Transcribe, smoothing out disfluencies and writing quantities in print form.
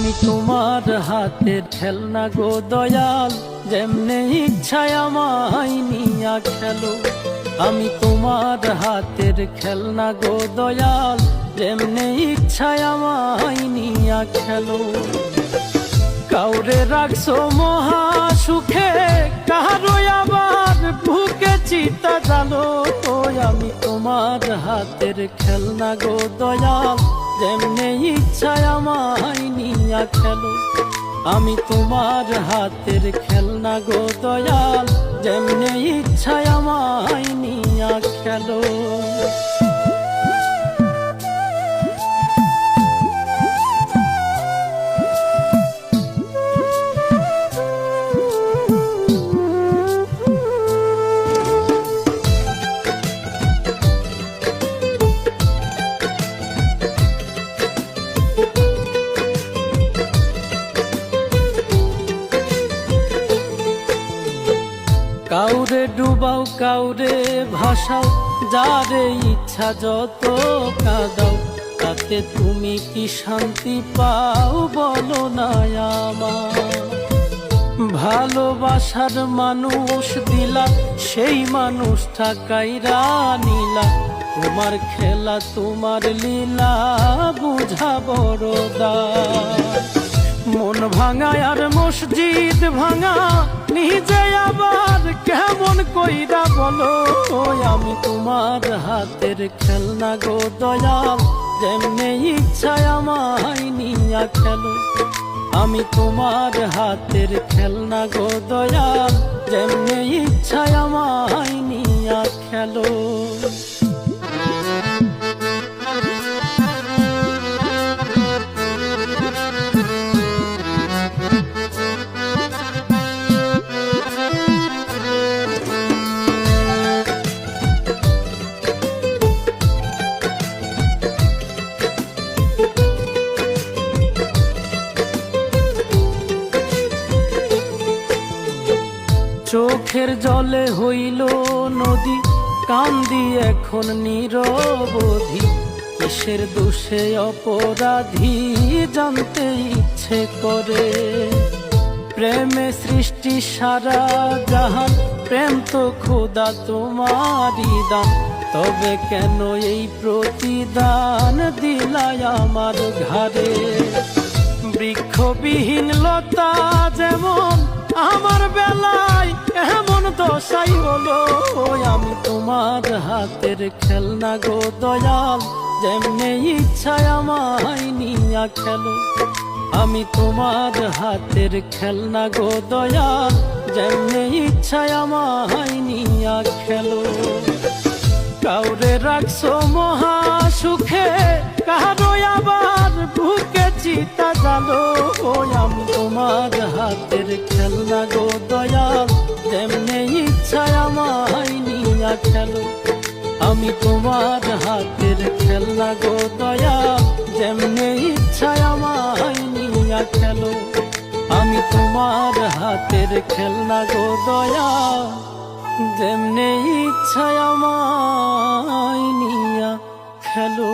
আমি তোমার হাতের খেলনা গো দয়াল, যেমনে ইচ্ছায় আমায় নিয়া খেলো। আমি তোমার হাতের খেলনা গো দয়াল, যেমনে ইচ্ছায় আমায় নিয়া খেলো। কাউরে রাখছো মহা সুখে, কারো আবার বুকে চিতা জালো। আমি তোমার হাতের খেলনা গো দয়াল, যেমনে ইচ্ছায় আমায় নিয়া খেলো। আমি তোমার হাতের খেলনা গো দয়াল, যেমনে ইচ্ছায় আমায় নিয়া খেলো। কাউরে ডুবাও কাউরে ভাসাও, যারে ইচ্ছা যত কাঁদাও, তাতে তুমি কি শান্তি পাও বলো না আমার। ভালোবাসার মানুষ দিলা, সেই মানুষটা কাইরা নিলা। তোমার খেলা তোমার লীলা বুঝা বড় দায়। মন ভাঙা আর মসজিদ ভাঙা, নিজে আবার কেমন কইরা বলো। আমি তোমার হাতের খেলনা গো দয়াল, যেমনে ইচ্ছায় আমায় নিয়া খেলো। আমি তোমার হাতের খেলনা গো দয়াল, যেমনে ইচ্ছায় আমায় নিয়া খেলো। চোখের জলে হইল নদী, কান্দি এখন নিরবধি। কিসের দোষে অপরাধী জানতে ইচ্ছে করে। প্রেমে সৃষ্টি সারা জাহান, প্রেম তো খোদা তোমারই দান। তবে কেন এই প্রতিদান দিলাই আমার ঘাড়ে। বৃক্ষবিহীন লতা যেমন আমার বেলায় এমন দশাই হলো। আমি তোমার হাতের খেলনা গো দয়াল, যেমনে ইচ্ছায় আমায় নিয়া খেলো। আমি তোমার হাতের খেলনা গো দয়াল, যেমনে ইচ্ছায় আমায় নিয়া খেলো। কাউরে রাখছো মহা সুখে, কারো আবার বুকে চিতা জালো। আমি তোমার হাতের খেলনা গো দয়াল, যেমনে ইচ্ছায় আমায় নিয়া খেলো। আমি তোমার হাতের খেলনা গো দয়াল, যেমনে ইচ্ছায় আমায় নিয়া খেলো। আমি তোমার হাতের খেলনা গো দয়াল, যেমনে ইচ্ছায় আমায় নিয়া খেলো।